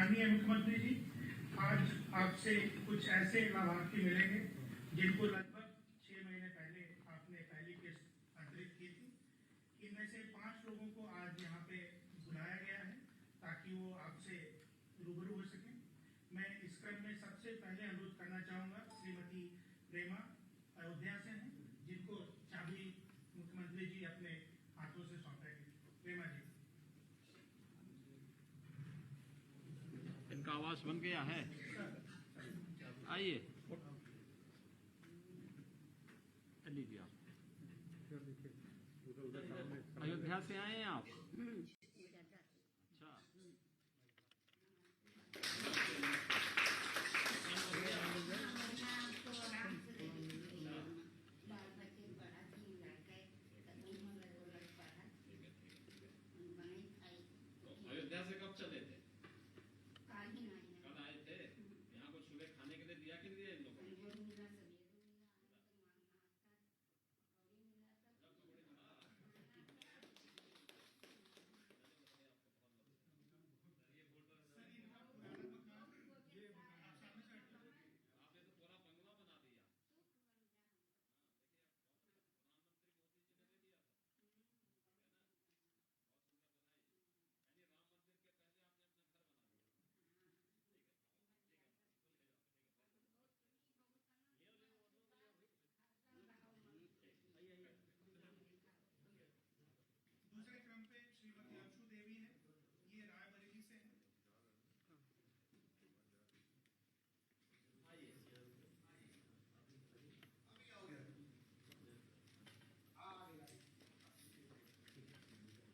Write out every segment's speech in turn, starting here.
माननीय मुख्यमंत्री जी, आज आपसे कुछ ऐसे लाभार्थी मिलेंगे जिनको लगभग 6 महीने पहले आपने पहली किस्त अंतरित की थी। इनमें से 5 लोगों को आज यहाँ पे बुलाया गया है ताकि वो आपसे रूबरू हो सकें। मैं इस क्रम में सबसे पहले अनुरोध करना चाहूँगा, श्रीमती प्रेमा अयोध्या से हैं, जिनको चाबी मुख्यमंत्री जी अपने हाथों से सौंपेंगे। प्रेमा जी, इनका आवास बन गया है, आइए लीजिए। आप अयोध्या से आए हैं आप? अच्छा, अयोध्या से कब चले थे? कल आए थे। यहाँ कुछ सुबह खाने के लिए दिया कि नहीं दिया इन लोगों को? आपने तो पूरा बंगला बना दिया। दूसरे क्रम पे श्रीमती अंशु देवी है, ये रायबरेली से हैं।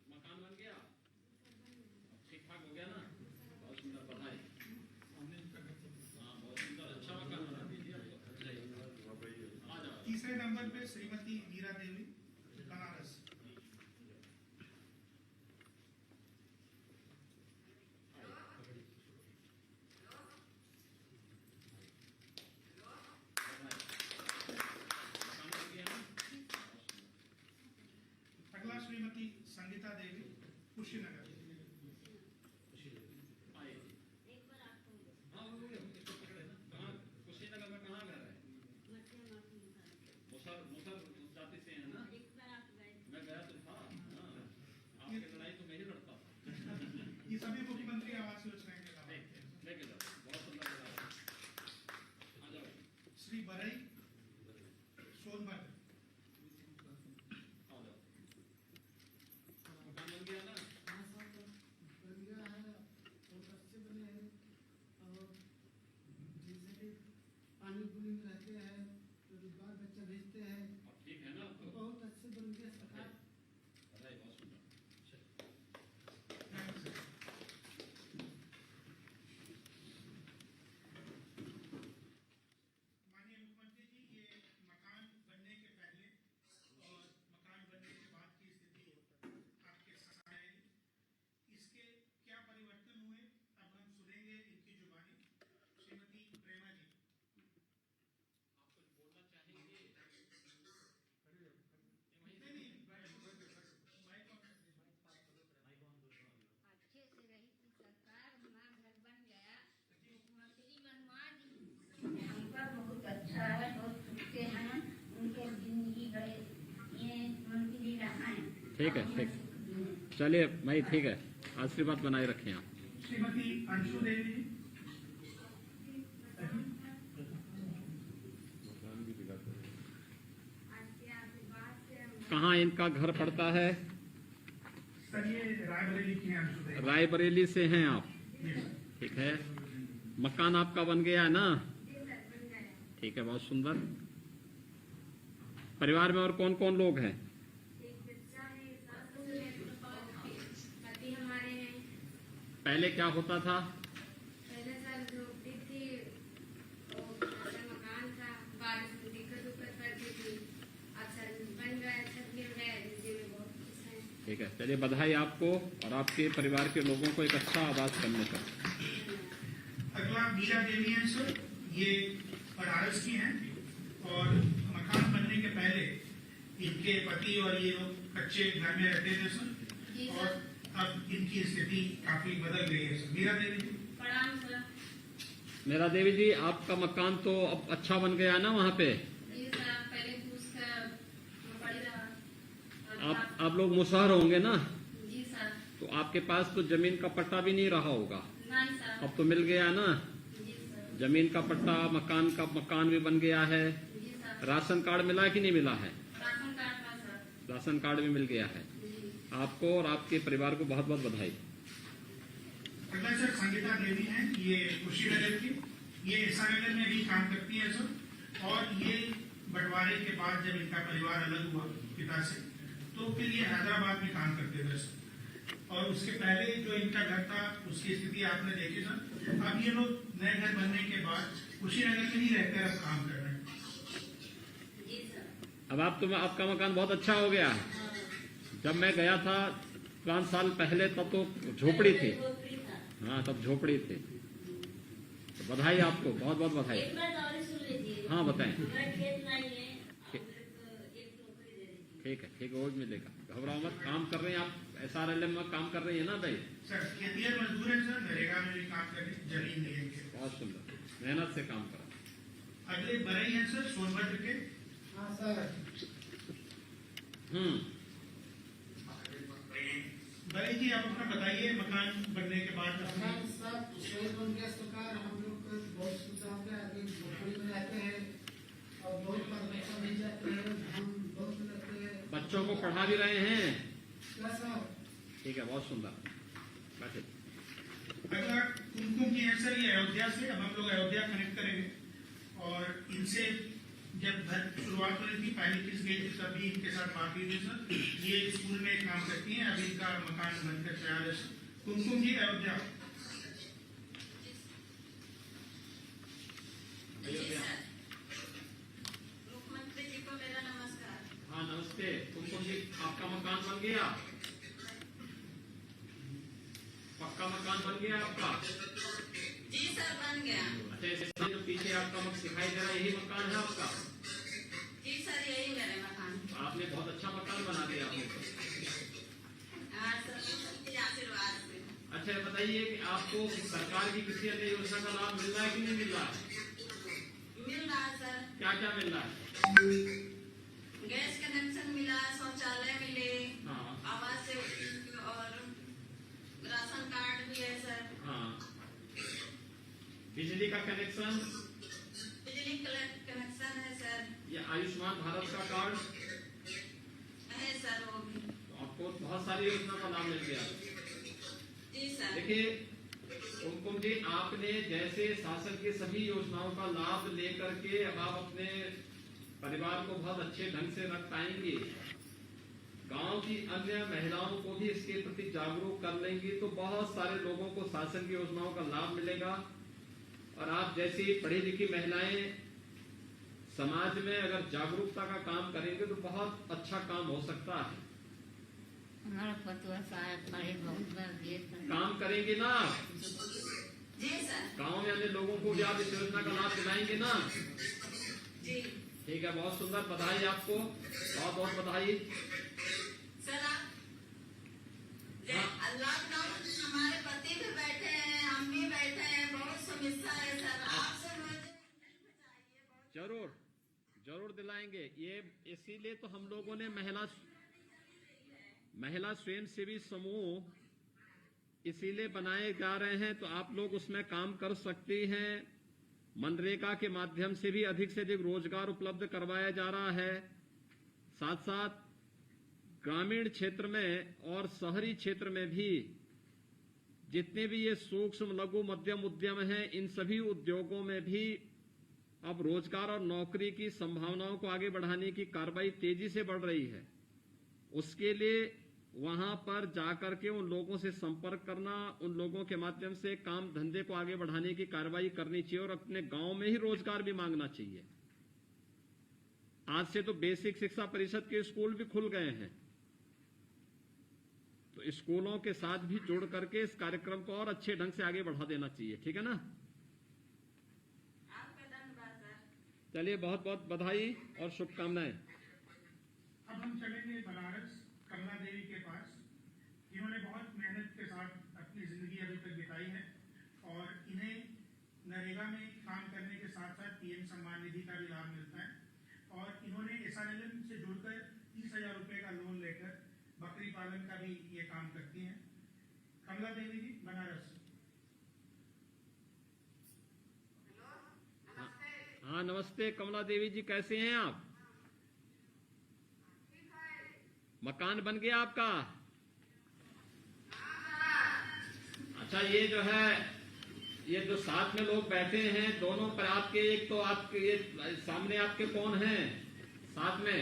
मकान बन गया, ठीक ठाक हो गया ना? बहुत सुंदर, बधाई। हाँ, बहुत सुंदर, अच्छा मकान बना दीजिए। आ जाओ। तीसरे नंबर पे श्रीमती मीरा देवी, बनारस। अगला श्रीमती संगीता देवी, कुशीनगर। कुशीनगर में कहाँ घर है? मुसर जाति से है ना? मैं गया तो था। आपकी लड़ाई तो मैं ही लड़ता था। ये सभी मुख्यमंत्री आवास योजना के लाभ लेके जाओ, बहुत सुंदर लगा। आ जाओ। श्री बरई, सोनभद्र। आ जाओ। मकान बन गया ना? बन गया है, बहुत अच्छे बने हैं। और जैसे कि पानी पुनी में रहते हैं तो बाल बच्चा भेजते हैं, अब ठीक है ना? तो बहुत अच्छे बन गए सरकार। बधाई, बहुत सुंदर। माननीय मुख्यमंत्री जी, ये मकान बनने के पहले और मकान बनने के बाद की स्थिति आपके सामने आएगी। इसके क्या परिवर्तन हुए, अब हम सुनेंगे इनकी जुबानी। श्रीमती प्रेमा जी, आप कुछ बोलना चाहेंगे? अच्छे से रही थी सरकार, हमारा घर बन गया। मुख्यमंत्री मनमोहन जी हम पर बहुत अच्छा है, बहुत सुखते हैं, उनके जिंदगी बड़े ये मंत्री रहा है। ठीक है, ठीक। चलिए भाई, ठीक है, आशीर्वाद बनाए रखें आप। श्रीमती अंशु देवी जी, कहाँ इनका घर पड़ता है? सर ये रायबरेली की हैं अंशु देवी। रायबरेली से हैं आप? ठीक है। मकान आपका बन गया है ना? ठीक है, बहुत सुंदर। परिवार में और कौन कौन लोग हैं? पति हमारे हैं। पहले क्या होता था? पहले सर झोपड़ी थी, मकान था, बारिश में दिक्कत पड़ती थी। अब सर बन गए, छत गिर गए, में बहुत खुश हैं। ठीक है, चलिए बधाई आपको और आपके परिवार के लोगों को एक अच्छा आवास करने का। अगला मीरा देवी हैं सर, ये बनारस की हैं और मकान बनने के पहले इनके पति और ये लोग कच्चे घर में रहते थे सर, और अब इनकी स्थिति काफी बदल गई है सर। मीरा देवी जी, प्रणाम सर। मेरा देवी जी, आपका मकान तो अब अच्छा बन गया ना वहाँ पे? जी सर, पहले तो उसका पड़ी रहा। आप लोग मुसहर होंगे ना? जी सर। तो आपके पास तो जमीन का पट्टा भी नहीं रहा होगा, नहीं सर। अब तो मिल गया ना? जी सर। जमीन का पट्टा, मकान भी बन गया है। जी सर। राशन कार्ड मिला कि नहीं मिला है? राशन कार्ड का सर। राशन कार्ड भी मिल गया है। जी। आपको और आपके परिवार को बहुत बहुत बधाई। अगला सर संगीता देवी हैं, ये कुशीनगर की, ये ईसानगर में भी काम करती है सर। और ये बंटवारे के बाद जब इनका परिवार अलग हुआ पिता से, तो फिर ये हैदराबाद में काम करते थे सर। और उसके पहले जो इनका घर था उसकी स्थिति आपने देखी सर। अब ये लोग नए घर बनने के बाद कुशीनगर में ही रहकर अब काम कर रहे हैं। जी सर। अब आपका मकान बहुत अच्छा हो गया है। जब मैं गया था 5 साल पहले, तब तो झोपड़ी थी। हाँ, तब झोपड़ी थी। तो बधाई आपको, बहुत बहुत बधाई। एक बात और सुन लीजिए। हाँ बताएं। हमारा खेत नहीं है, आप एक नौकरी दे दीजिए। ठीक है, वो भी मिलेगा। घबराओ मत, काम कर रहे हैं आप, SRLM में काम कर रही है ना भाई? सर खेतिहर मजदूर है सर, नरेगा में भी काम कर रहे हैं, जमीन नहीं है इनके। बहुत सुंदर, मेहनत से काम करा। अगले बरई हैं सर, सोनभद्र के। हाँ सर। बरई जी, आप अपना बताइए, मकान बनने के बाद अपने मकान सब शहर बन गया सरकार, हम लोग को बहुत सुविधा हो गया। अभी झोपड़ी में रहते हैं और बहुत परमिशन मिल जाते हैं, हम बहुत रहते हैं। बच्चों को पढ़ा भी रहे हैं? क्या सर? ठीक है, बहुत सुंदर। बैठे। अगला कुमकुम जी है सर, ये अयोध्या से। अब हम लोग अयोध्या कनेक्ट करेंगे और इनसे जब घर शुरुआत हुई थी, पहली किस्त गई थी, तब भी इनके साथ बात हुई थी सर। ये स्कूल में काम करती हैं, अभी इनका मकान बनकर तैयार है सर। कुमकुम जी अयोध्या। मुख्यमंत्री जी को मेरा नमस्कार। हाँ नमस्ते। कुमकुम जी, आपका मकान बन गया? पक्का मकान बन गया आपका? जी सर, बन गया। अच्छा, इससे जो पीछे आपका दिखाई दे रहा है, यही मकान है आपका? जी सर, यही मेरे मकान। आपने बहुत अच्छा मकान बना दिया आपने तो। हाँ सर, सबके आशीर्वाद से। अच्छा, ये बताइए कि आपको सरकार की किसी अन्य योजना का लाभ मिल रहा है कि नहीं मिल रहा है? मिल रहा है सर। क्या क्या मिल रहा है? गैस कनेक्शन मिला, शौचालय मिले, हाँ आवास से और राशन कार्ड भी है सर। हाँ। बिजली का कनेक्शन? बिजली कनेक्शन है सर। ये आयुष्मान भारत का कार्ड है सर, वो भी। तो आपको बहुत सारी योजना का लाभ मिल गया। जी सर। देखिए कुमकुम जी, आपने जैसे शासन की सभी योजनाओं का लाभ लेकर के अब आप अपने परिवार को बहुत अच्छे ढंग से रख पाएंगे, गांव की अन्य महिलाओं को भी इसके प्रति जागरूक कर लेंगे, तो बहुत सारे लोगों को शासन की योजनाओं का लाभ मिलेगा। और आप जैसी पढ़ी लिखी महिलाएं समाज में अगर जागरूकता का काम करेंगे तो बहुत अच्छा काम हो सकता है। हमारा पतुआ साहब पढ़े बहुत बार दिए काम करेंगे ना जी सर। गांव में अन्य लोगों को भी आप इस योजना का लाभ दिलाएंगे ना? जी ठीक है, बहुत सुंदर, बधाई आपको, बहुत बहुत बधाई। सर, आप लॉकडाउन हमारे पति भी बैठे हैं, हम भी बैठे हैं, बहुत समस्या है सर, आपसे मुझे जरूर जरूर दिलाएंगे। ये इसीलिए तो हम लोगों ने महिला स्वयंसेवी समूह इसीलिए बनाए जा रहे हैं, तो आप लोग उसमें काम कर सकती हैं। मनरेगा के माध्यम से भी अधिक से अधिक रोजगार उपलब्ध करवाया जा रहा है। साथ साथ ग्रामीण क्षेत्र में और शहरी क्षेत्र में भी जितने भी ये सूक्ष्म लघु मध्यम उद्यम हैं, इन सभी उद्योगों में भी अब रोजगार और नौकरी की संभावनाओं को आगे बढ़ाने की कार्रवाई तेजी से बढ़ रही है। उसके लिए वहां पर जाकर के उन लोगों से संपर्क करना, उन लोगों के माध्यम से काम धंधे को आगे बढ़ाने की कार्रवाई करनी चाहिए और अपने गांव में ही रोजगार भी मांगना चाहिए। आज से तो बेसिक शिक्षा परिषद के स्कूल भी खुल गए हैं, तो स्कूलों के साथ भी जुड़ करके इस कार्यक्रम को और अच्छे ढंग से आगे बढ़ा देना चाहिए। ठीक है ना? आपका धन्यवाद सर। चलिए, बहुत बहुत बधाई और शुभकामनाएं। अब हम चलेंगे बनारस कमला देवी के पास। इन्होंने बहुत मेहनत के साथ अपनी जिंदगी अभी तक बिताई है और पीएम सम्मान निधि का भी लाभ मिलता है। और इन्होंने SRLM से जुड़कर 30,000 रुपए का लोन लेकर बकरी पालन का भी ये काम करती हैं। कमला देवी जी, बनारस। हाँ नमस्ते कमला देवी जी, कैसे हैं आप? मकान बन गया आपका? अच्छा, ये जो है, ये जो साथ में लोग बैठे हैं दोनों पर आपके, एक तो आपके ये सामने आपके कौन हैं साथ में?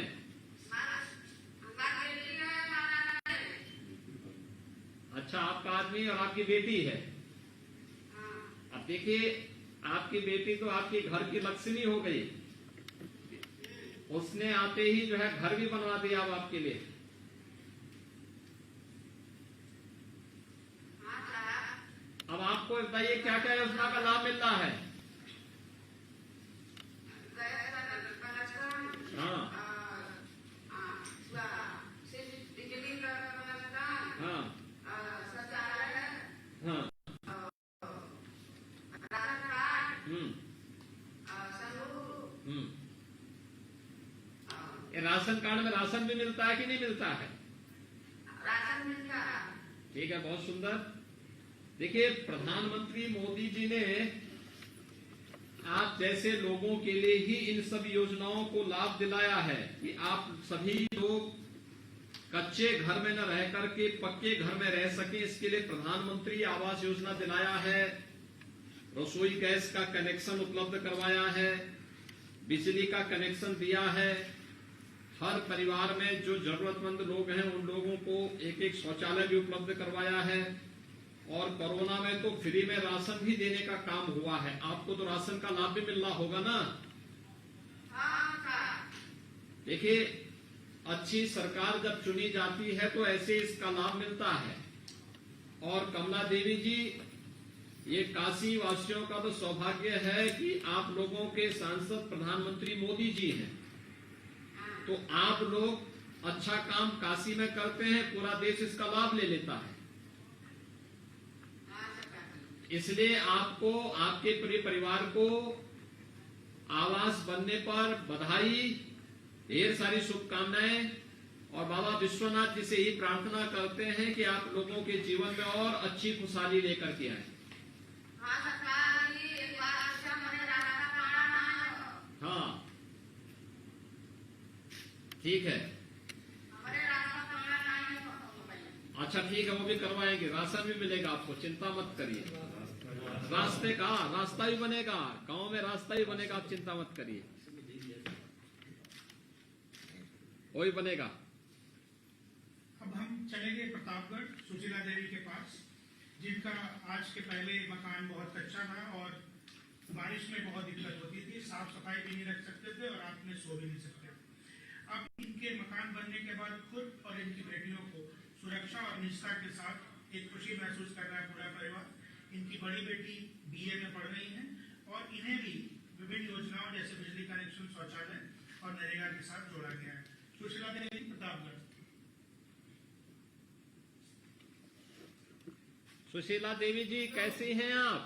अच्छा, आपका आदमी और आपकी बेटी है। अब देखिए, आपकी बेटी तो आपके घर की लक्ष्मी हो गई, उसने आते ही जो है घर भी बनवा दिया अब आपके लिए। अब आपको बताइए क्या क्या योजना का लाभ मिल रहा है? हाँ हाँ हाँ। ये राशन कार्ड में राशन भी मिलता है कि नहीं मिलता है? राशन मिलता है। ठीक है, बहुत सुंदर। देखिए, प्रधानमंत्री मोदी जी ने आप जैसे लोगों के लिए ही इन सब योजनाओं को लाभ दिलाया है कि आप सभी लोग कच्चे घर में न रह करके पक्के घर में रह सके। इसके लिए प्रधानमंत्री आवास योजना दिलाया है, रसोई गैस का कनेक्शन उपलब्ध करवाया है, बिजली का कनेक्शन दिया है। हर परिवार में जो जरूरतमंद लोग हैं उन लोगों को एक एक शौचालय भी उपलब्ध करवाया है। और कोरोना में तो फ्री में राशन भी देने का काम हुआ है। आपको तो राशन का लाभ भी मिल रहा होगा ना? देखिए, अच्छी सरकार जब चुनी जाती है तो ऐसे इसका लाभ मिलता है। और कमला देवी जी, ये काशी वासियों का तो सौभाग्य है कि आप लोगों के सांसद प्रधानमंत्री मोदी जी हैं। तो आप लोग अच्छा काम काशी में करते हैं, पूरा देश इसका लाभ ले लेता है। इसलिए आपको, आपके पूरे परिवार को आवास बनने पर बधाई, ढेर सारी शुभकामनाएं। और बाबा विश्वनाथ जी से ही प्रार्थना करते हैं कि आप लोगों के जीवन में और अच्छी खुशहाली लेकर के आए। हाँ ठीक है, अच्छा ठीक है, वो भी करवाएंगे, राशन भी मिलेगा आपको, चिंता मत करिए। रास्ते का रास्ता ही बनेगा, गांव में रास्ता ही बनेगा, आप चिंता मत करिए, वही बनेगा। अब हम चलेंगे प्रतापगढ़ सुशीला देवी के पास, जिनका आज के पहले मकान बहुत अच्छा था और बारिश में बहुत दिक्कत होती थी, साफ सफाई भी नहीं रख सकते थे और रात में सो भी नहीं सकते। अब इनके मकान बनने के बाद खुद और इनकी बेटियों को सुरक्षा और निष्ठा के साथ एक खुशी महसूस कर रहा है पूरा परिवार। इनकी बड़ी बेटी BA में पढ़ रही है और इन्हें भी विभिन्न योजनाओं जैसे बिजली कनेक्शन, शौचालय और नरेगा के साथ जोड़ा गया है। सुशीला देवी, प्रतापगढ़। सुशीला देवी जी, कैसी हैं आप?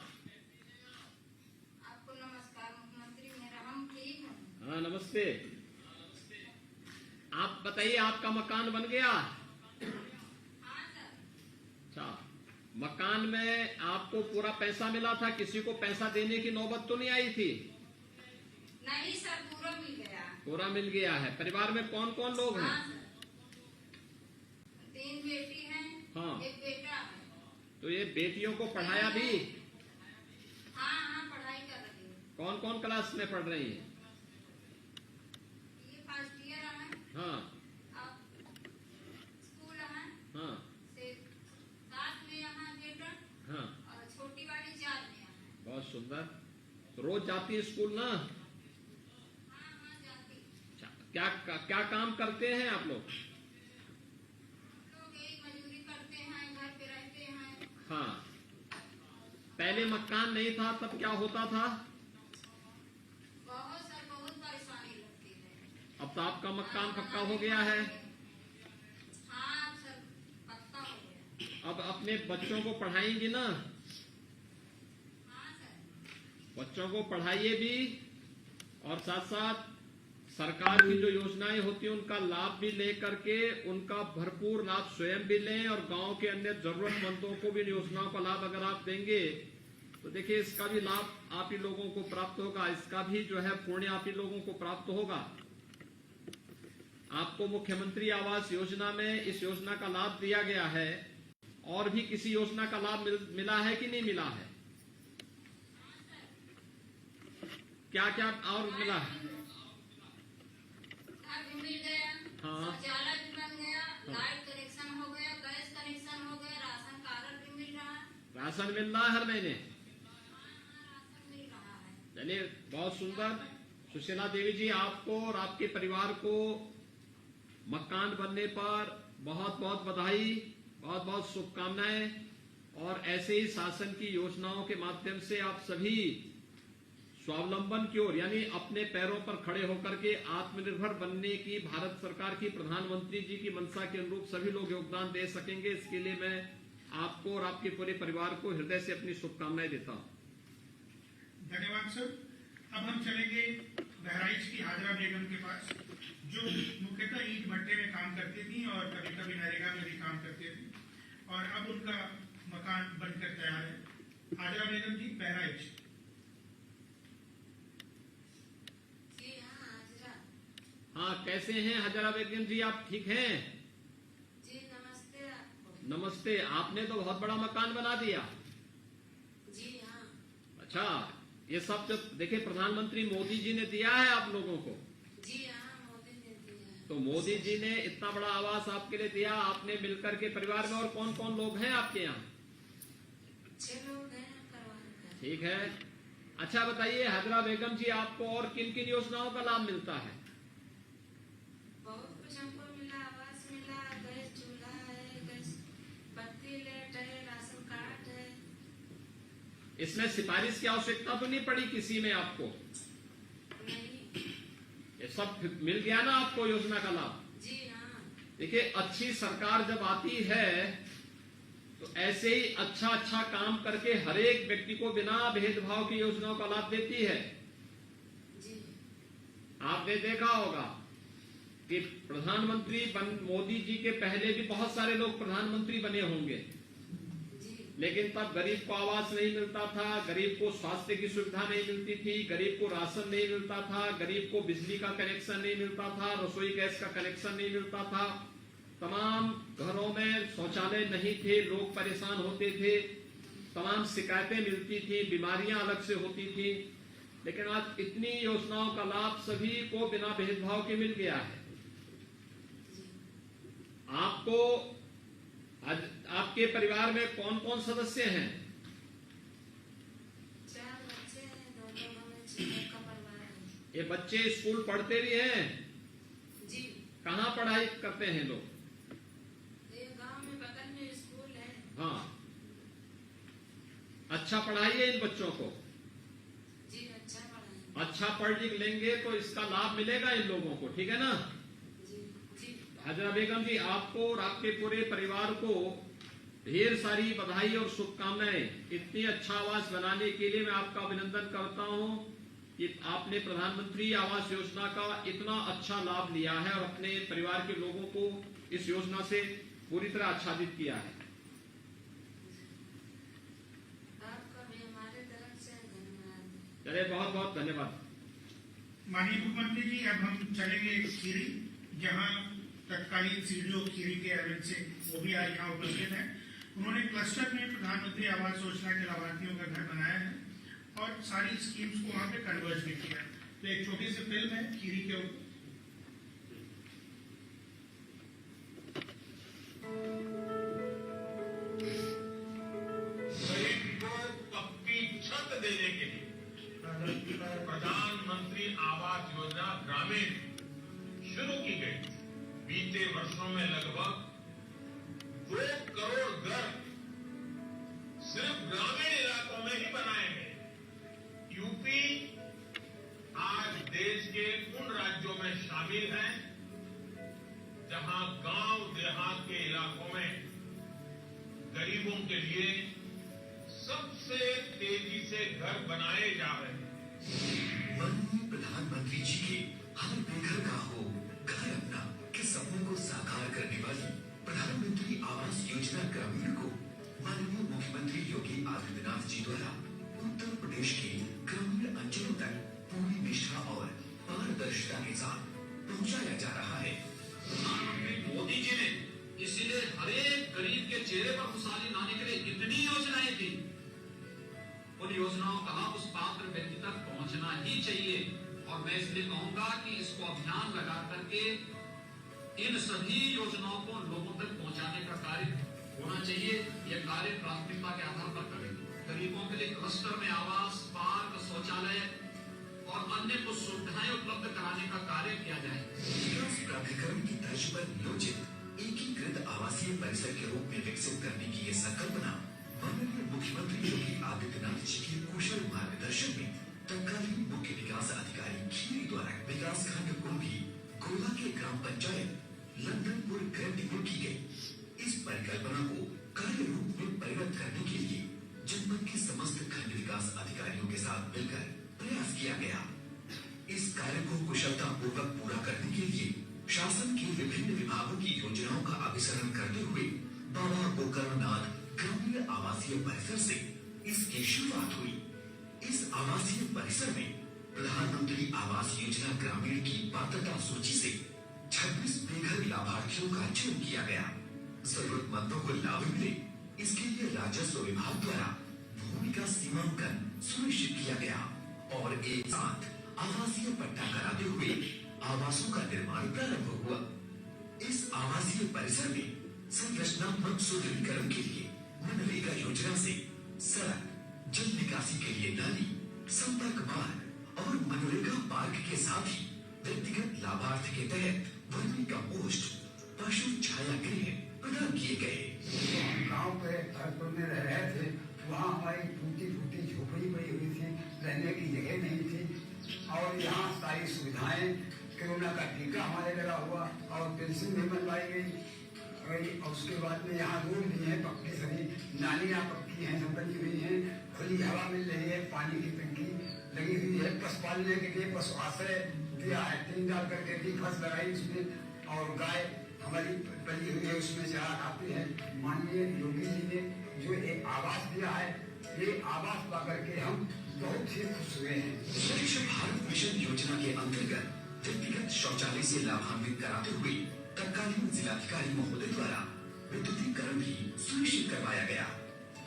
आपको नमस्कार मुख्यमंत्री, मेरा हम ठीक हूँ। हाँ नमस्ते। आप बताइए, आपका मकान बन गया? हाँ सर। अच्छा, मकान में आपको पूरा पैसा मिला था? किसी को पैसा देने की नौबत तो नहीं आई थी? नहीं सर, पूरा मिल गया। पूरा मिल गया है। परिवार में कौन कौन लोग हैं? हाँ सर, 3 बेटी हैं, हाँ। 1 बेटा है। तो ये बेटियों को पढ़ाया भी? हाँ, पढ़ाई कर रही हूँ। कौन कौन क्लास में पढ़ रही हैं? ये फर्स्ट ईयर है। हाँ अब स्कूल है। हाँ से 7 में यहाँ बेटा हाँ, और छोटी वाली 4 में है। बहुत सुंदर। तो रोज जाती है स्कूल ना? हाँ जाती। अच्छा, क्या काम करते हैं आप लोग? लोग यही मजदूरी करते हैं, घर पे रहते हैं। हाँ, पहले मकान नहीं था तब क्या होता था? बहुत परेशानी लगती है। अब तो आपका मकान पक्का हो गया है। हाँ सर, पक्का हो गया। अब अपने बच्चों को पढ़ाएंगी ना? हाँ सर। बच्चों को पढ़ाइए भी और साथ साथ सरकार की जो योजनाएं होती हैं उनका लाभ भी ले करके उनका भरपूर लाभ स्वयं भी लें और गांव के अन्य जरूरतमंदों को भी इन योजनाओं का लाभ अगर आप देंगे तो देखिए इसका भी लाभ आप ही लोगों को प्राप्त होगा, इसका भी जो है पुण्य आप ही लोगों को प्राप्त होगा। आपको मुख्यमंत्री आवास योजना में इस योजना का लाभ दिया गया है, और भी किसी योजना का लाभ मिला है कि नहीं मिला है? क्या क्या और मिला है? घर भी मिल गया, हाँ। शौचालय भी बन गया, लाइट कनेक्शन हो गया, गैस कनेक्शन हो गया, राशन कार्ड भी मिल रहा है। राशन मिल रहा है हर महीने? राशन मिल रहा है। चलिए बहुत सुंदर। सुशीला देवी जी, आपको और आपके परिवार को मकान बनने पर बहुत बहुत बधाई, बहुत बहुत शुभकामनाएं। और ऐसे ही शासन की योजनाओं के माध्यम से आप सभी स्वावलंबन की ओर यानी अपने पैरों पर खड़े होकर के आत्मनिर्भर बनने की भारत सरकार की प्रधानमंत्री जी की मंशा के अनुरूप सभी लोग योगदान दे सकेंगे। इसके लिए मैं आपको और आपके पूरे परिवार को हृदय से अपनी शुभकामनाएं देता हूं। धन्यवाद सर। अब हम चलेंगे बहराइच की हाजरा बेगम के पास, जो मुख्यतः ईंट भट्टे में काम करती थी और कभी कभी नरेगा में भी काम करती थी, और अब उनका मकान बनकर तैयार है। हाजरा बेगम जी, बहराइच। जी हाँ, हाजरा। हाँ, कैसे हैं हाजरा बेगम जी, आप ठीक हैं? जी नमस्ते आपको। नमस्ते। आपने तो बहुत बड़ा मकान बना दिया। जी हाँ। अच्छा, ये सब जो देखिए प्रधानमंत्री मोदी जी ने दिया है आप लोगों को। जी हाँ, मोदी ने दिया है। तो मोदी जी ने इतना बड़ा आवास आपके लिए दिया, आपने मिलकर के परिवार में और कौन कौन लोग हैं आपके यहाँ? 6 लोग हैं परिवार का। ठीक है। अच्छा बताइए हाजरा बेगम जी, आपको और किन किन योजनाओं का लाभ मिलता है? बहुत कुछ हमको मिला, आवास मिला, गैस चूल्हा है, गैस बत्ती लाइट है, राशन कार्ड है। इसमें सिफारिश की आवश्यकता तो नहीं पड़ी किसी में आपको? नहीं। ये सब मिल गया ना आपको योजना का लाभ? जी हाँ। देखिए अच्छी सरकार जब आती है तो ऐसे ही अच्छा अच्छा काम करके हर एक व्यक्ति को बिना भेदभाव की योजनाओं का लाभ देती है। जी। आपने देखा होगा कि प्रधानमंत्री मोदी जी के पहले भी बहुत सारे लोग प्रधानमंत्री बने होंगे, जी। लेकिन तब गरीब को आवास नहीं मिलता था, गरीब को स्वास्थ्य की सुविधा नहीं मिलती थी, गरीब को राशन नहीं मिलता था, गरीब को बिजली का कनेक्शन नहीं मिलता था, रसोई गैस का कनेक्शन नहीं मिलता था, तमाम घरों में शौचालय नहीं थे, लोग परेशान होते थे, तमाम शिकायतें मिलती थी, बीमारियां अलग से होती थी। लेकिन आज इतनी योजनाओं का लाभ सभी को बिना भेदभाव के मिल गया है। आपको आज आपके परिवार में कौन कौन सदस्य हैं? 4 बच्चे हैं, 2 लोगों में 6 लोग का परिवार है। ये बच्चे स्कूल पढ़ते भी हैं? जी। कहाँ पढ़ाई करते हैं लोग? ये गांव में बगल में स्कूल है। हाँ, अच्छा पढ़ाइए इन बच्चों को। जी अच्छा पढ़ाएं। अच्छा पढ़ लिख लेंगे तो इसका लाभ मिलेगा इन लोगों को, ठीक है ना? जी। जी। हाजरा बेगम जी, आपको और आपके पूरे परिवार को ढेर सारी बधाई और शुभकामनाएं। इतनी अच्छा आवास बनाने के लिए मैं आपका अभिनंदन करता हूं कि आपने प्रधानमंत्री आवास योजना का इतना अच्छा लाभ लिया है और अपने परिवार के लोगों को इस योजना से पूरी तरह आच्छादित किया है। आपका भी हमारे तरफ से धन्यवाद। चलिए बहुत बहुत धन्यवाद। माननीय मुख्यमंत्री जी, अब हम चलेंगे खीरी, जहां तत्कालीन सीडीओ खीरी के अरविंद सिंह, वो भी आज यहाँ उपस्थित हैं। उन्होंने क्लस्टर में प्रधानमंत्री आवास योजना के लाभार्थियों का घर बनाया है और सारी स्कीम्स को वहां पे कन्वर्ज भी किया। तो एक छोटी सी फिल्म है खीरी के ऊपर। गरीब को पक्की छत देने के लिए प्रधानमंत्री आवास योजना ग्रामीण शुरू की गई। बीते वर्षों में लगभग 2 करोड़ घर सिर्फ ग्रामीण इलाकों में ही बनाए गए। यूपी आज देश के उन राज्यों में शामिल है जहां गांव देहात के इलाकों में गरीबों के लिए सबसे तेजी से घर बनाए जा रहे हैं। माननीय प्रधानमंत्री जी के हर बेघर का हो घर अपना के सपनों को साकार करने वाली प्रधानमंत्री आवास योजना ग्रामीण को माननीय मुख्यमंत्री योगी आदित्यनाथ जी द्वारा उत्तर प्रदेश के ग्रामीण अंचलों तक पूरी निष्ठा और पारदर्शिता के साथ पहुंचाया जा रहा है। प्रधानमंत्री मोदी जी ने इसीलिए हर एक गरीब के चेहरे पर खुशहाली लाने के लिए इतनी योजनाएं दी। उन योजनाओं का लाभ उस पात्र व्यक्ति तक पहुंचना ही चाहिए और मैं इसलिए कहूंगा कि इसको अभियान लगा करके इन सभी योजनाओं को लोगों तक पहुंचाने का कार्य होना चाहिए। यह कार्य प्राथमिकता के आधार पर करेंगे। गरीबों के लिए क्लस्टर में आवास, पार्क, शौचालय और अन्य कुछ सुविधाएं उपलब्ध कराने का कार्य किया जाए। विकास प्राधिकरण की तर्ज पर नियोजित एकीकृत आवासीय परिसर के रूप में विकसित करने की ये संकल्पना माननीय मुख्यमंत्री योगी आदित्यनाथ जी के कुशल मार्गदर्शन में तत्कालीन मुख्य विकास अधिकारी खीरी द्वारा विकास खंड कुंभी गोला के ग्राम पंचायत लंदनपुर ग्रैंड में की गई। इस परिकल्पना को कार्य रूप में परिणत करने के लिए जनपद के समस्त खंड विकास अधिकारियों के साथ मिलकर प्रयास किया गया। इस कार्य को कुशलता पूर्वक पूरा करने के लिए शासन के विभिन्न विभागों की योजनाओं का अभिसरण करते हुए बाबा गोकर्णनाथ ग्रामीण आवासीय परिसर से इसकी शुरुआत हुई। इस आवासीय परिसर में प्रधानमंत्री आवास योजना ग्रामीण की पात्रता सूची से 26 बेघर लाभार्थियों का चयन किया गया। जरूरतमंदों को लाभ मिले इसके लिए राजस्व विभाग द्वारा भूमि का सीमांकन सुनिश्चित किया गया और एक साथ आवासीय पट्टा कराते हुए आवासों का निर्माण प्रारंभ हुआ। इस आवासीय परिसर में संरचनात्मक सुदृढ़ीकरण के लिए मनरेगा योजना से सड़क, जल निकासी के लिए नाली, संपर्क मार्ग और मनरेगा पार्क के साथ ही व्यक्तिगत लाभार्थी के तहत वर्मी कंपोस्ट, पशु छाया गृह प्रदान किए गए। गांव के भरतपुर में रह रहे थे, वहाँ हमारी टूटी फूटी झोपड़ी पड़ी हुई थी, रहने की जगह नहीं थी और यहाँ सारी सुविधाएं, कोरोना का टीका हमारे लगा हुआ और पेंशन भी बनवाई गई। और उसके बाद में यहाँ रोड भी है पक्की, सभी नालियाँ पक्की हैं, सब बनी हुई हैं, खुली हवा मिल रही है, पानी की टंकी लगी हुई है। पशु पालने के लिए पशु आश्रय दिया है, 3 डाल करके दी फस लगाई उसमें और गाय हमारी पली हुई है, उसमें चारा खाती है। माननीय योगी जी ने जो एक आवास दिया है, ये आवास पा करके हम बहुत ही खुश हुए हैं। स्वच्छ भारत मिशन योजना के अंतर्गत व्यक्तिगत शौचालय से लाभान्वित कराते हुए तत्कालीन जिलाधिकारी महोदय द्वारा विद्युतीकरण भी सुनिश्चित करवाया गया।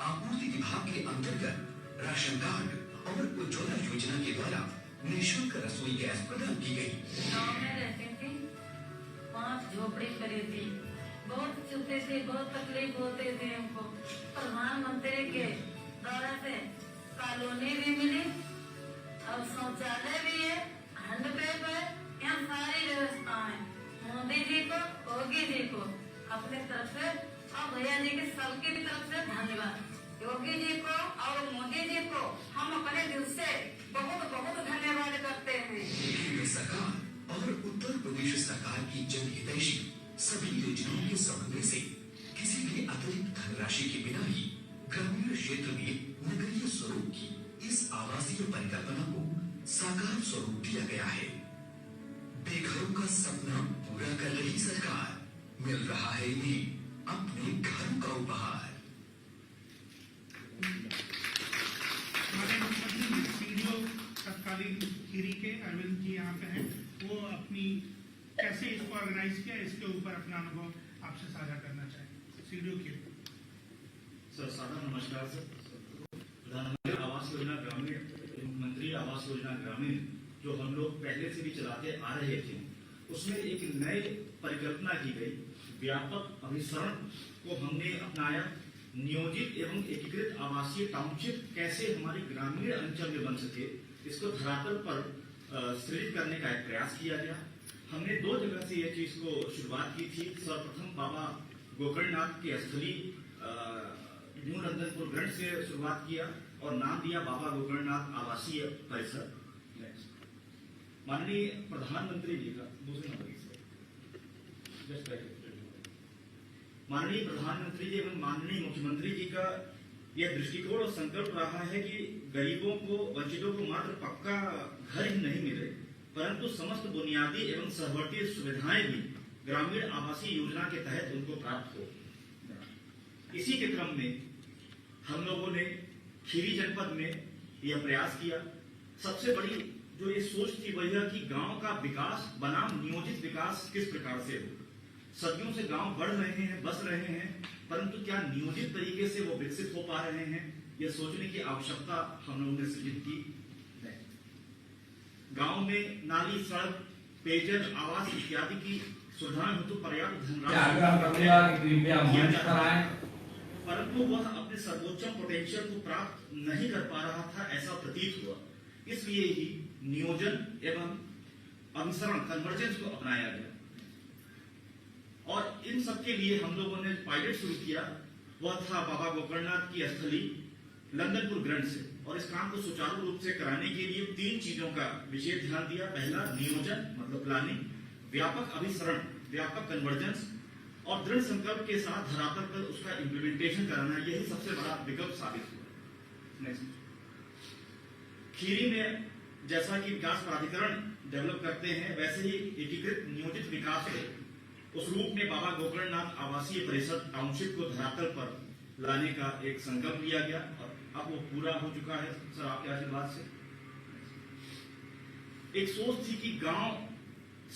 आपूर्ति विभाग के अंतर्गत राशन कार्ड और उज्ज्वला योजना के द्वारा निःशुल्क रसोई गैस प्रदान की गई। गाँव में रहते थे, 5 झोपड़ी करी थी, बहुत चुपते थे, बहुत तकलीफ होते थे हमको। प्रधानमंत्री के द्वारा से कॉलोनी भी मिली और शौचालय भी है, हैंडपैप है, यहाँ सारी व्यवस्था है। मोदी जी को, योगी जी को अपने तरफ से और भैया जी के सबकी भी तरफ से धन्यवाद। योगी जी को और मोदी जी को हम अपने दिल से बहुत बहुत धन्यवाद करते हैं। केंद्र सरकार और उत्तर प्रदेश सरकार की जनहितैषी सभी योजनाओं के समन्वय से किसी भी अतिरिक्त धनराशि के बिना ही ग्रामीण क्षेत्र में नगरीय स्वरूप की इस आवासीय परिकल्पना को साकार स्वरूप दिया गया है। बेघरों का सपना पूरा कर रही सरकार, मिल रहा है इन्हें अपने घरों का उपहार। सीडीओ तत्कालीन खीरी के अरविंद जी यहाँ पे हैं, वो अपनी कैसे इसको ऑर्गेनाइज किया इसके ऊपर अपना अनुभव आपसे साझा करना चाहेंगे। सीडीओ खीरी सर, सादर नमस्कार सर। प्रधानमंत्री आवास योजना ग्रामीण, मंत्री आवास योजना ग्रामीण जो हम लोग पहले से भी चलाते आ रहे थे, उसमें एक नई परिकल्पना की गई। व्यापक अभिसरण को हमने अपनाया। नियोजित एवं एकीकृत आवासीय टाउनशिप कैसे हमारे ग्रामीण अंचल में बन सके, इसको धरातल पर सृजित करने का एक प्रयास किया गया। हमने 2 जगह से यह चीज को शुरुआत की थी। सर्वप्रथम बाबा गोकर्णनाथ के स्थली न्यू लंदनपुर ग्रंथ से शुरुआत किया और नाम दिया बाबा गोकर्णनाथ आवासीय परिसर। माननीय प्रधानमंत्री जी का दूसरे नंबर माननीय प्रधानमंत्री जी एवं माननीय मुख्यमंत्री जी का यह दृष्टिकोण और संकल्प रहा है कि गरीबों को, वंचितों को मात्र पक्का घर ही नहीं मिले, परंतु समस्त बुनियादी एवं सहवर्ती सुविधाएं भी ग्रामीण आवासीय योजना के तहत उनको प्राप्त हो। इसी के क्रम में हम लोगों ने खीरी जनपद में यह प्रयास किया। सबसे बड़ी जो ये सोच थी वह यह कि गांव का विकास बनाम नियोजित विकास किस प्रकार से हो। सदियों से गांव बढ़ रहे हैं, बस रहे हैं, परंतु क्या नियोजित तरीके से वो विकसित हो पा रहे हैं, यह सोचने की आवश्यकता हम लोगों ने सृजित की। गांव में नाली, सड़क, पेयजल, आवास इत्यादि की सुविधाएं हेतु पर्याप्त धनराशि, परंतु वह अपने सर्वोच्चम पोटेंशियल को प्राप्त नहीं कर पा रहा था, ऐसा प्रतीत हुआ। इसलिए ही नियोजन एवं अनुसरण, कन्वर्जेंस को अपनाया गया। और इन सब के लिए हम लोगों ने पायलट शुरू किया। वह था बाबा गोकर्णनाथ की स्थली लंदनपुर ग्रंथ से। और इस काम को सुचारू रूप से कराने के लिए 3 चीजों का विशेष ध्यान दिया। पहला नियोजन मतलब प्लानिंग, व्यापक अभिसरण, व्यापक कन्वर्जेंस, और दृढ़ संकल्प के साथ धरातल पर उसका इम्प्लीमेंटेशन कराना, यही सबसे बड़ा विकल्प साबित हुआ। नेक्स्ट, खीरी में जैसा कि विकास प्राधिकरण डेवलप करते हैं, वैसे ही एकीकृत नियोजित विकास है उस रूप में बाबा गोकर्णनाथ आवासीय परिषद टाउनशिप को धरातल पर लाने का एक संकल्प लिया गया और अब वो पूरा हो चुका है सर आपके आशीर्वाद से। एक सोच थी कि गांव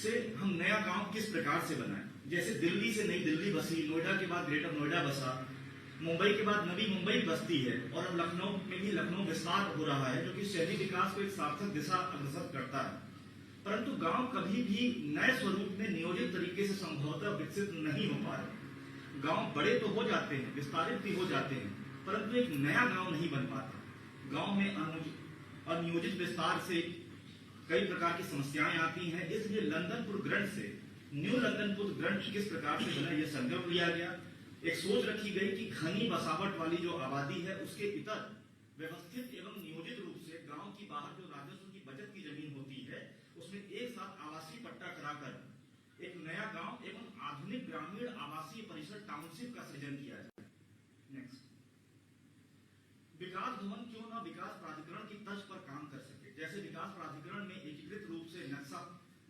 से हम नया गांव किस प्रकार से बनाएं। जैसे दिल्ली से नई दिल्ली बसी, नोएडा के बाद ग्रेटर नोएडा बसा, मुंबई के बाद नवी मुंबई बसती है, और अब लखनऊ में भी लखनऊ विस्तार हो रहा है, जो कि शहरी विकास को एक सार्थक दिशा अग्रसर करता है। परंतु गांव कभी भी नए स्वरूप में नियोजित तरीके से संभवतः विकसित नहीं हो पा रहे। गांव बड़े तो हो जाते हैं, विस्तारित भी हो जाते हैं, परंतु एक नया गांव नहीं बन पाता। गांव में अनियोजित विस्तार से कई प्रकार की समस्याएं आती हैं। इसलिए लंदनपुर ग्रंथ से न्यू लंदनपुर ग्रंथ किस प्रकार से बना, यह संकल्प लिया गया। एक सोच रखी गई कि घनी बसावट वाली जो आबादी है उसके इतर व्यवस्थित एवं नियोजित रूप से गांव की बाहर जो राजस्व की बचत की जमीन होती है उसमें एक साथ आवासीय पट्टा कराकर एक नया गांव एवं आधुनिक ग्रामीण आवासीय परिसर टाउनशिप का सृजन किया जाए। नेक्स्ट, विकास भवन क्यों न विकास प्राधिकरण की तर्ज पर काम कर सके। जैसे विकास प्राधिकरण में एकीकृत रूप से नक्शा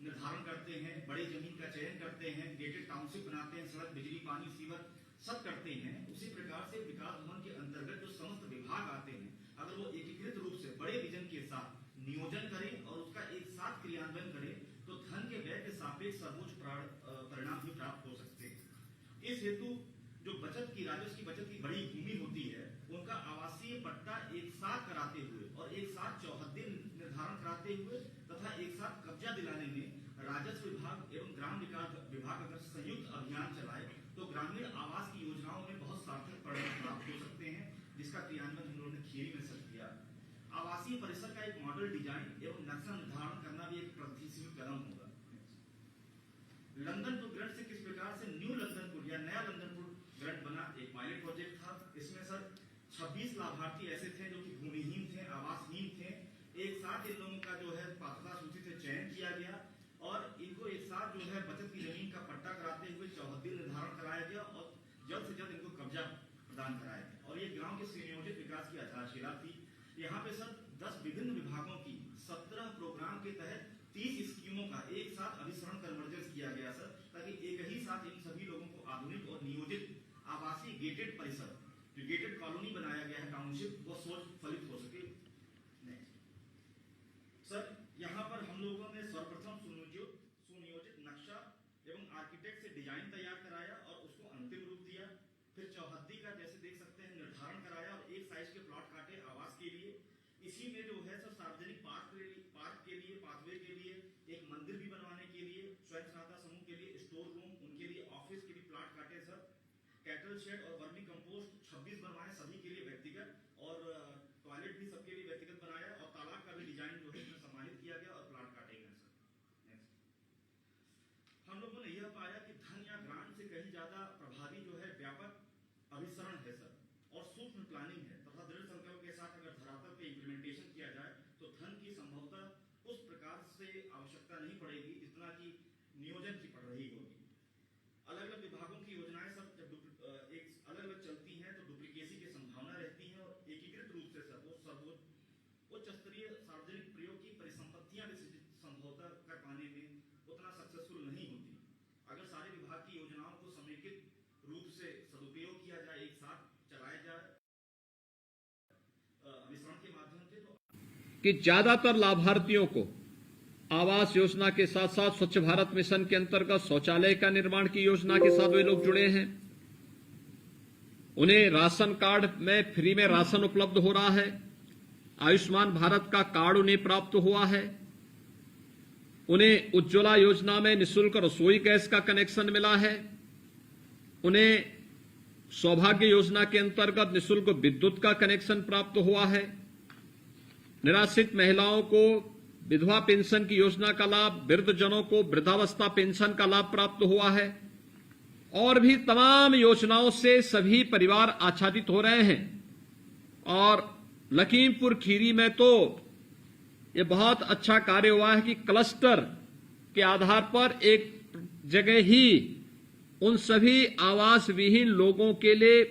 निर्धारण करते हैं, बड़ी जमीन का चयन करते हैं, गेटेड टाउनशिप बनाते हैं, सड़क, बिजली, पानी, सीवर सब करते हैं, उसी प्रकार से विकास भवन के अंतर्गत जो समस्त विभाग आते हैं, अगर वो एकीकृत रूप से बड़े विजन के साथ नियोजन करें और उसका एक साथ क्रियान्वयन करें तो धन के व्यय के सापेक्ष सर्वोच्च परिणाम भी प्राप्त हो सकते हैं। इस हेतु जो बचत की, राजस्व की बचत की बड़ी भूमि होती है, उनका आवासीय पट्टा एक साथ कराते हुए और एक साथ चौहद्दी निर्धारण कराते हुए तथा एक साथ कब्जा दिलाने में राजस्व विभाग एवं ग्राम विकास विभाग अगर संयुक्त अभियान चलाए तो ग्रामीण आवास की योजनाओं में बहुत सार्थक परिणाम प्राप्त हो सकते हैं, जिसका क्रियान्वयन हम लोगों ने खीरी में सब किया। आवासीय परिसर का एक मॉडल डिजाइन एवं नक्शा निर्धारण करना भी एक प्रगतिशील कदम होगा। लंदनपुर ग्रंथ से किस प्रकार से न्यू लंदनपुर या नया लंदनपुर ग्रंथ बना, एक पायलट प्रोजेक्ट था। इसमें सर 26 लाभार्थी ऐसे थे जो कि भूमिहीन थे, आवासहीन थे। एक साथ इन लोगों का जो है पात्रता सूची से चयन किया गया और इनको एक साथ जो है बचत की जमीन का पट्टा कराते हुए चौहद्दी निर्धारण कराया गया और जल्द से जल्द इनको कब्जा प्रदान कराया गया। और ये गांव के सुनियोजित विकास की आधारशिला थी। यहाँ पे सर 10 विभिन्न विभागों की 17 प्रोग्राम के तहत 30 स्कीमों का एक साथ अभिसरण कन्वर्जेंस किया गया सर, ताकि एक ही साथ इन सभी लोगों को आधुनिक और नियोजित आवासीय गेटेड परिसर, जो गेटेड कॉलोनी बनाया गया है टाउनशिप, वो सोच फलित हो सके। सर यहाँ पर हम लोगों ने सर्वप्रथम सुनियोजित नक्शा एवं आर्किटेक्ट से डिजाइन तैयार कराया और उसको अंतिम रूप दिया। फिर चौहद्दी का जैसे देख सकते हैं निर्धारण कराया और एक साइज के प्लॉट काटे आवास के लिए। इसी में जो है सर सार्वजनिक पार्क के लिए, पाथवे के लिए, एक मंदिर भी बनवाने के लिए, स्वयं सहायता समूह के लिए स्टोर रूम, उनके लिए ऑफिस के लिए प्लॉट काटे सर। कैटल शेड और वर्मी कंपोस्ट 26 बनवाए सभी के लिए व्यक्तिगत, और टॉयलेट भी सबके लिए व्यक्तिगत बनाया और तालाब का भी डिजाइन जो है इसमें सम्मानित किया गया और प्लाट काटे गए सर। नेक्स्ट, हम लोगों ने यह पाया कि धन या ग्रांट से कहीं ज्यादा प्रभावी जो है व्यापक अभिसरण है सर और सूक्ष्म प्लानिंग है तथा दृढ़ संकल्प के साथ अगर धरातल पे इम्प्लीमेंटेशन किया जाए तो धन की संभवतः उस प्रकार से आवश्यकता नहीं पड़ेगी जितना कि नियोजन की पड़ रही होगी। अलग अलग विभागों की योजनाएं सब जब एक अलग अलग चलती हैं तो डुप्लीकेसी की संभावना रहती है आबादियां भी संभवतः कर पाने में उतना सक्सेसफुल नहीं होती। अगर सारे विभाग की योजनाओं को समेकित रूप से सदुपयोग किया जाए, एक साथ चलाया जाए मिश्रण के माध्यम से, तो कि ज्यादातर लाभार्थियों को आवास योजना के साथ साथ स्वच्छ भारत मिशन के अंतर्गत शौचालय का निर्माण की योजना के साथ वे लोग जुड़े हैं। उन्हें राशन कार्ड में फ्री में राशन उपलब्ध हो रहा है। आयुष्मान भारत का कार्ड उन्हें प्राप्त हुआ है। उन्हें उज्ज्वला योजना में निःशुल्क रसोई गैस का कनेक्शन मिला है। उन्हें सौभाग्य योजना के अंतर्गत निःशुल्क विद्युत का कनेक्शन प्राप्त हुआ है। निराश्रित महिलाओं को विधवा पेंशन की योजना का लाभ, वृद्धजनों को वृद्धावस्था पेंशन का लाभ प्राप्त हुआ है और भी तमाम योजनाओं से सभी परिवार आच्छादित हो रहे हैं। और लखीमपुर खीरी में तो ये बहुत अच्छा कार्य हुआ है कि क्लस्टर के आधार पर एक जगह ही उन सभी आवास विहीन लोगों के लिए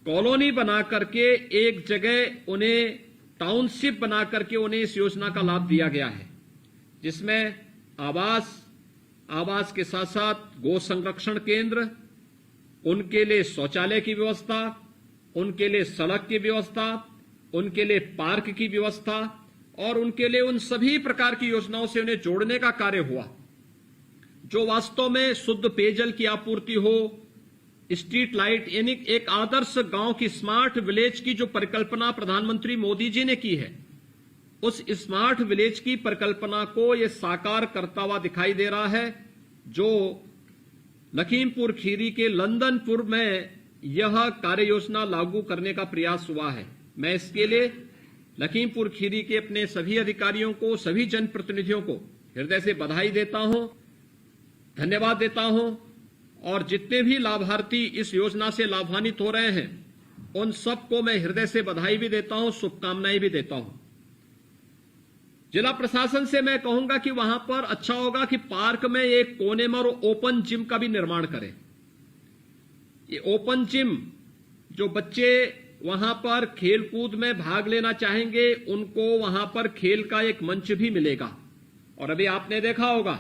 कॉलोनी बना करके एक जगह उन्हें टाउनशिप बना करके उन्हें इस योजना का लाभ दिया गया है, जिसमें आवास के साथ साथ गो संरक्षण केंद्र, उनके लिए शौचालय की व्यवस्था, उनके लिए सड़क की व्यवस्था, उनके लिए पार्क की व्यवस्था और उनके लिए उन सभी प्रकार की योजनाओं से उन्हें जोड़ने का कार्य हुआ, जो वास्तव में शुद्ध पेयजल की आपूर्ति हो, स्ट्रीट लाइट, यानी एक आदर्श गांव की स्मार्ट विलेज की जो परिकल्पना प्रधानमंत्री मोदी जी ने की है, उस स्मार्ट विलेज की परिकल्पना को ये साकार करता हुआ दिखाई दे रहा है, जो लखीमपुर खीरी के लंदनपुर में यह कार्य योजना लागू करने का प्रयास हुआ है। मैं इसके लिए लखीमपुर खीरी के अपने सभी अधिकारियों को, सभी जनप्रतिनिधियों को हृदय से बधाई देता हूं, धन्यवाद देता हूं और जितने भी लाभार्थी इस योजना से लाभान्वित हो रहे हैं उन सबको मैं हृदय से बधाई भी देता हूं, शुभकामनाएं भी देता हूं। जिला प्रशासन से मैं कहूंगा कि वहां पर अच्छा होगा कि पार्क में एक कोने में ओपन जिम का भी निर्माण करें। ये ओपन जिम, जो बच्चे वहां पर खेल कूद में भाग लेना चाहेंगे उनको वहां पर खेल का एक मंच भी मिलेगा। और अभी आपने देखा होगा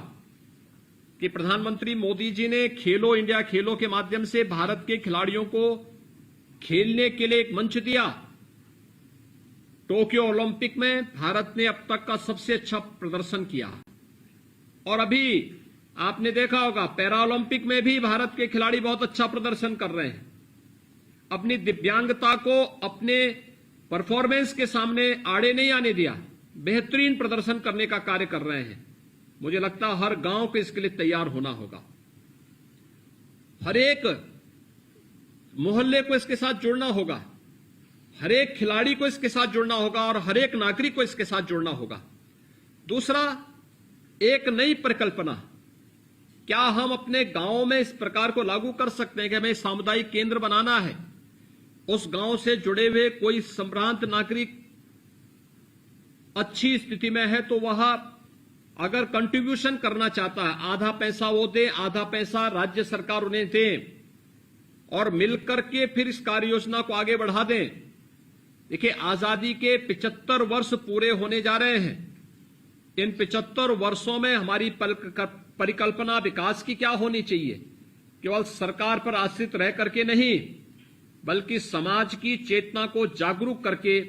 कि प्रधानमंत्री मोदी जी ने खेलो इंडिया खेलों के माध्यम से भारत के खिलाड़ियों को खेलने के लिए एक मंच दिया। टोक्यो ओलंपिक में भारत ने अब तक का सबसे अच्छा प्रदर्शन किया और अभी आपने देखा होगा पैरा ओलंपिक में भी भारत के खिलाड़ी बहुत अच्छा प्रदर्शन कर रहे हैं। अपनी दिव्यांगता को अपने परफॉर्मेंस के सामने आड़े नहीं आने दिया, बेहतरीन प्रदर्शन करने का कार्य कर रहे हैं। मुझे लगता है हर गांव को इसके लिए तैयार होना होगा, हर एक मोहल्ले को इसके साथ जुड़ना होगा, हर एक खिलाड़ी को इसके साथ जुड़ना होगा और हर एक नागरिक को इसके साथ जुड़ना होगा। दूसरा, एक नई परिकल्पना, क्या हम अपने गांव में इस प्रकार को लागू कर सकते हैं कि हमें सामुदायिक केंद्र बनाना है, उस गांव से जुड़े हुए कोई संभ्रांत नागरिक अच्छी स्थिति में है तो वह अगर कंट्रीब्यूशन करना चाहता है, आधा पैसा वो दे, आधा पैसा राज्य सरकार उन्हें दे और मिलकर के फिर इस कार्य योजना को आगे बढ़ा दें। देखिए, आजादी के 75 वर्ष पूरे होने जा रहे हैं। इन 75 वर्षों में हमारी परिकल्पना विकास की क्या होनी चाहिए? केवल सरकार पर आश्रित रह करके नहीं, बल्कि समाज की चेतना को जागरूक करके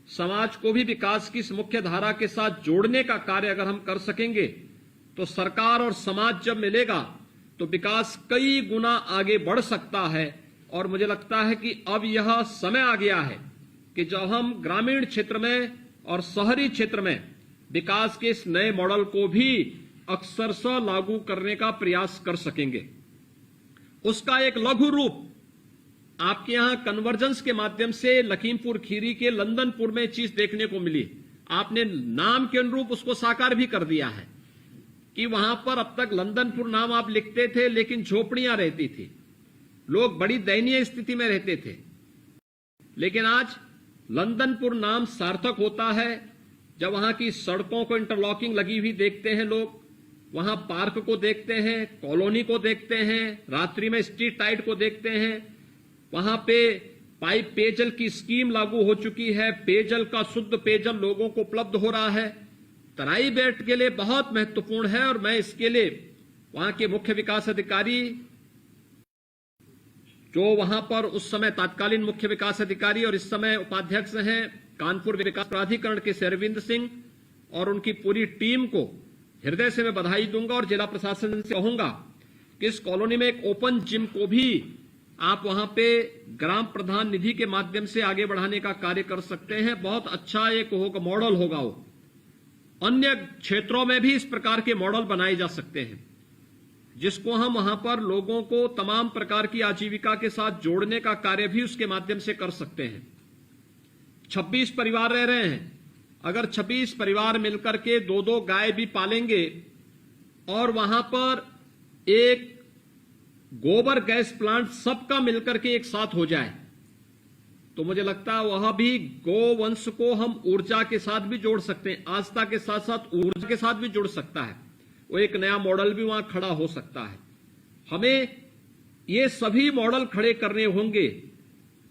समाज को भी विकास की मुख्य धारा के साथ जोड़ने का कार्य अगर हम कर सकेंगे तो सरकार और समाज जब मिलेगा तो विकास कई गुना आगे बढ़ सकता है। और मुझे लगता है कि अब यह समय आ गया है कि जब हम ग्रामीण क्षेत्र में और शहरी क्षेत्र में विकास के इस नए मॉडल को भी अक्षरशः लागू करने का प्रयास कर सकेंगे। उसका एक लघु रूप आपके यहां कन्वर्जेंस के माध्यम से लखीमपुर खीरी के लंदनपुर में चीज देखने को मिली। आपने नाम के अनुरूप उसको साकार भी कर दिया है कि वहां पर अब तक लंदनपुर नाम आप लिखते थे लेकिन झोपड़ियां रहती थी, लोग बड़ी दयनीय स्थिति में रहते थे, लेकिन आज लंदनपुर नाम सार्थक होता है जब वहां की सड़कों को इंटरलॉकिंग लगी हुई देखते हैं लोग, वहां पार्क को देखते हैं, कॉलोनी को देखते हैं, रात्रि में स्ट्रीट लाइट को देखते हैं, वहां पे पाइप पेयजल की स्कीम लागू हो चुकी है, पेयजल का शुद्ध पेयजल लोगों को उपलब्ध हो रहा है, तराई बेल्ट के लिए बहुत महत्वपूर्ण है और मैं इसके लिए वहां के मुख्य विकास अधिकारी, जो वहां पर उस समय तत्कालीन मुख्य विकास अधिकारी और इस समय उपाध्यक्ष हैं कानपुर विकास प्राधिकरण के अरविंद सिंह, और उनकी पूरी टीम को हृदय से मैं बधाई दूंगा और जिला प्रशासन से कहूंगा कि इस कॉलोनी में एक ओपन जिम को भी आप वहां पे ग्राम प्रधान निधि के माध्यम से आगे बढ़ाने का कार्य कर सकते हैं। बहुत अच्छा एक होगा, मॉडल होगा वो। अन्य क्षेत्रों में भी इस प्रकार के मॉडल बनाए जा सकते हैं, जिसको हम वहां पर लोगों को तमाम प्रकार की आजीविका के साथ जोड़ने का कार्य भी उसके माध्यम से कर सकते हैं। 26 परिवार रह रहे हैं, अगर 26 परिवार मिलकर के 2-2 गाय भी पालेंगे और वहां पर एक गोबर गैस प्लांट सबका मिलकर के एक साथ हो जाए, तो मुझे लगता है वह भी गोवंश को हम ऊर्जा के साथ भी जोड़ सकते हैं, आस्था के साथ साथ ऊर्जा के साथ भी जुड़ सकता है। वो एक नया मॉडल भी वहां खड़ा हो सकता है। हमें ये सभी मॉडल खड़े करने होंगे,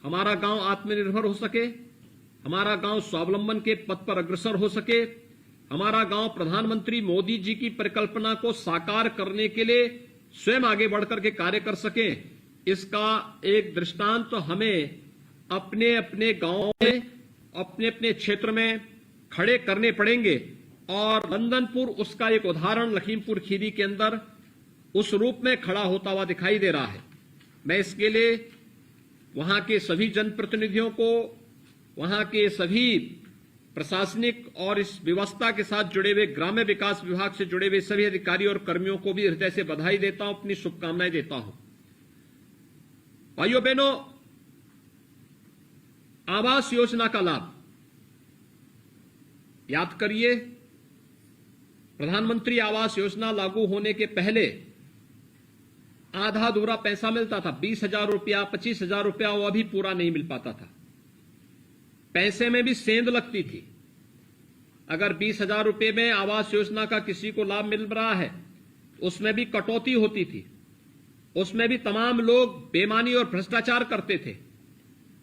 हमारा गांव आत्मनिर्भर हो सके, हमारा गांव स्वावलंबन के पथ पर अग्रसर हो सके, हमारा गांव प्रधानमंत्री मोदी जी की परिकल्पना को साकार करने के लिए स्वयं आगे बढ़कर के कार्य कर सके। इसका एक दृष्टांत तो हमें अपने अपने गांवों में, अपने अपने क्षेत्र में खड़े करने पड़ेंगे, और नंदनपुर उसका एक उदाहरण लखीमपुर खीरी के अंदर उस रूप में खड़ा होता हुआ दिखाई दे रहा है। मैं इसके लिए वहां के सभी जनप्रतिनिधियों को, वहां के सभी प्रशासनिक और इस व्यवस्था के साथ जुड़े हुए ग्राम्य विकास विभाग से जुड़े हुए सभी अधिकारियों और कर्मियों को भी हृदय से बधाई देता हूं, अपनी शुभकामनाएं देता हूं। भाइयों बहनों, आवास योजना का लाभ याद करिए, प्रधानमंत्री आवास योजना लागू होने के पहले आधा अधूरा पैसा मिलता था, 20,000 रुपया, 25,000 रुपया, वह भी पूरा नहीं मिल पाता था। पैसे में भी सेंध लगती थी। अगर 20,000 रुपये में आवास योजना का किसी को लाभ मिल रहा है, उसमें भी कटौती होती थी, उसमें भी तमाम लोग बेईमानी और भ्रष्टाचार करते थे।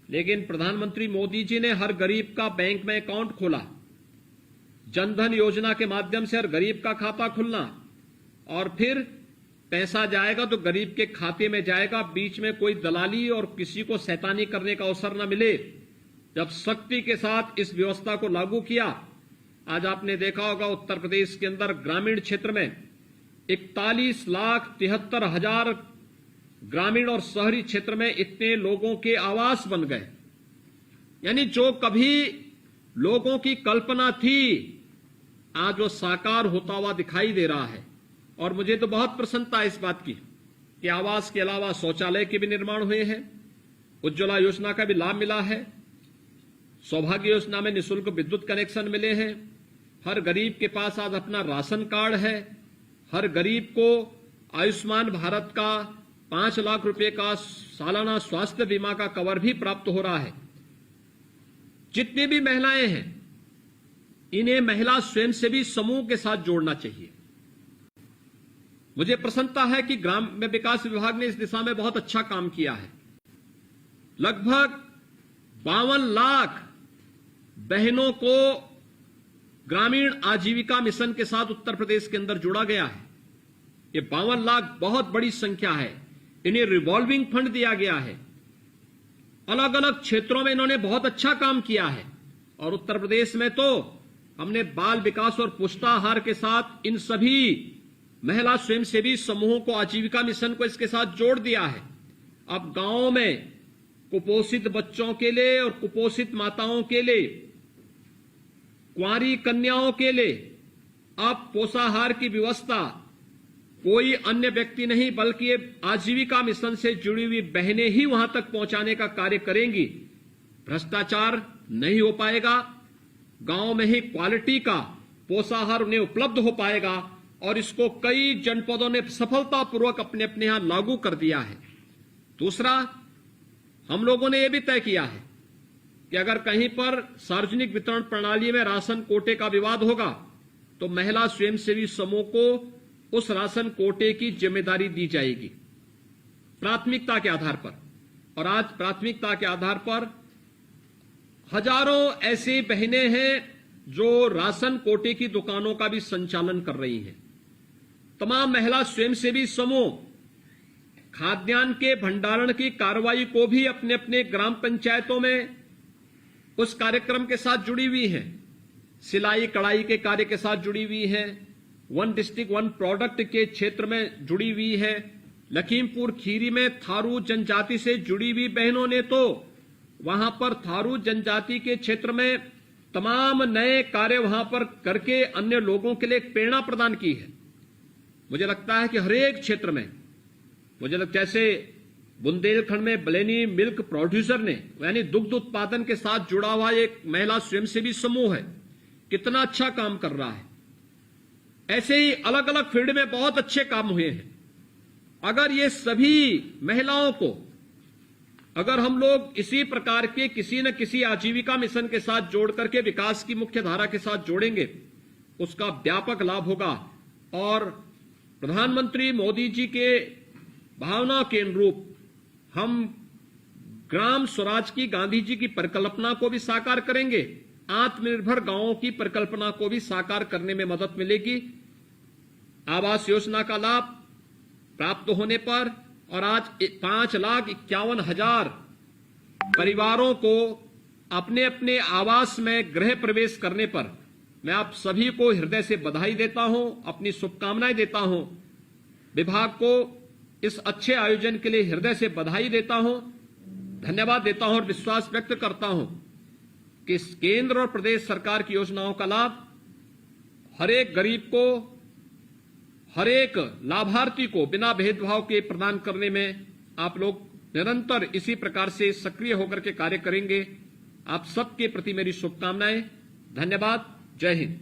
लेकिन प्रधानमंत्री मोदी जी ने हर गरीब का बैंक में अकाउंट खोला, जनधन योजना के माध्यम से हर गरीब का खाता खुलना, और फिर पैसा जाएगा तो गरीब के खाते में जाएगा, बीच में कोई दलाली और किसी को शैतानी करने का अवसर न मिले। जब सख्ती के साथ इस व्यवस्था को लागू किया, आज आपने देखा होगा उत्तर प्रदेश के अंदर ग्रामीण क्षेत्र में 41,73,000 ग्रामीण और शहरी क्षेत्र में इतने लोगों के आवास बन गए। यानी जो कभी लोगों की कल्पना थी, आज वो साकार होता हुआ दिखाई दे रहा है। और मुझे तो बहुत प्रसन्नता है इस बात की कि आवास के अलावा शौचालय के भी निर्माण हुए हैं, उज्ज्वला योजना का भी लाभ मिला है, सौभाग्य योजना में निःशुल्क विद्युत कनेक्शन मिले हैं, हर गरीब के पास आज अपना राशन कार्ड है, हर गरीब को आयुष्मान भारत का 5 लाख रुपए का सालाना स्वास्थ्य बीमा का कवर भी प्राप्त हो रहा है। जितनी भी महिलाएं हैं, इन्हें महिला स्वयंसेवी समूह के साथ जोड़ना चाहिए। मुझे प्रसन्नता है कि ग्राम्य विकास विभाग ने इस दिशा में बहुत अच्छा काम किया है। लगभग 52 लाख बहनों को ग्रामीण आजीविका मिशन के साथ उत्तर प्रदेश के अंदर जोड़ा गया है। ये 52 लाख बहुत बड़ी संख्या है। इन्हें रिवॉल्विंग फंड दिया गया है। अलग अलग क्षेत्रों में इन्होंने बहुत अच्छा काम किया है। और उत्तर प्रदेश में तो हमने बाल विकास और पुष्टाहार के साथ इन सभी महिला स्वयंसेवी समूहों को, आजीविका मिशन को इसके साथ जोड़ दिया है। अब गांवों में कुपोषित बच्चों के लिए और कुपोषित माताओं के लिए, कुंवारी कन्याओं के लिए अब पोषाहार की व्यवस्था कोई अन्य व्यक्ति नहीं बल्कि ये आजीविका मिशन से जुड़ी हुई बहनें ही वहां तक पहुंचाने का कार्य करेंगी। भ्रष्टाचार नहीं हो पाएगा, गांव में ही क्वालिटी का पोषाहार उन्हें उपलब्ध हो पाएगा। और इसको कई जनपदों ने सफलतापूर्वक अपने अपने यहां लागू कर दिया है। दूसरा, हम लोगों ने यह भी तय किया है कि अगर कहीं पर सार्वजनिक वितरण प्रणाली में राशन कोटे का विवाद होगा तो महिला स्वयंसेवी समूह को उस राशन कोटे की जिम्मेदारी दी जाएगी प्राथमिकता के आधार पर। और आज प्राथमिकता के आधार पर हजारों ऐसी बहनें हैं जो राशन कोटे की दुकानों का भी संचालन कर रही हैं। तमाम महिला स्वयंसेवी समूह खाद्यान्न के भंडारण की कार्रवाई को भी अपने अपने ग्राम पंचायतों में उस कार्यक्रम के साथ जुड़ी हुई हैं। सिलाई कढ़ाई के कार्य के साथ जुड़ी हुई है, वन डिस्ट्रिक्ट वन प्रोडक्ट के क्षेत्र में जुड़ी हुई है। लखीमपुर खीरी में थारू जनजाति से जुड़ी हुई बहनों ने तो वहां पर थारू जनजाति के क्षेत्र में तमाम नए कार्य वहां पर करके अन्य लोगों के लिए एक प्रेरणा प्रदान की है। मुझे लगता है कि हर एक क्षेत्र में जैसे बुंदेलखंड में बलेनी मिल्क प्रोड्यूसर ने यानी दुग्ध उत्पादन के साथ जुड़ा हुआ एक महिला स्वयंसेवी समूह है, कितना अच्छा काम कर रहा है। ऐसे ही अलग अलग फील्ड में बहुत अच्छे काम हुए हैं। अगर ये सभी महिलाओं को अगर हम लोग इसी प्रकार के किसी न किसी आजीविका मिशन के साथ जोड़ करके विकास की मुख्य धारा के साथ जोड़ेंगे, उसका व्यापक लाभ होगा। और प्रधानमंत्री मोदी जी के भावना के अनुरूप हम ग्राम स्वराज की गांधी जी की परिकल्पना को भी साकार करेंगे, आत्मनिर्भर गांवों की परिकल्पना को भी साकार करने में मदद मिलेगी। आवास योजना का लाभ प्राप्त होने पर और आज 5,51,000 परिवारों को अपने अपने आवास में गृह प्रवेश करने पर मैं आप सभी को हृदय से बधाई देता हूं, अपनी शुभकामनाएं देता हूं। विभाग को इस अच्छे आयोजन के लिए हृदय से बधाई देता हूं, धन्यवाद देता हूं और विश्वास व्यक्त करता हूं कि केंद्र और प्रदेश सरकार की योजनाओं का लाभ हर एक गरीब को, हर एक लाभार्थी को बिना भेदभाव के प्रदान करने में आप लोग निरंतर इसी प्रकार से सक्रिय होकर के कार्य करेंगे। आप सबके प्रति मेरी शुभकामनाएं। धन्यवाद। जय हिंद।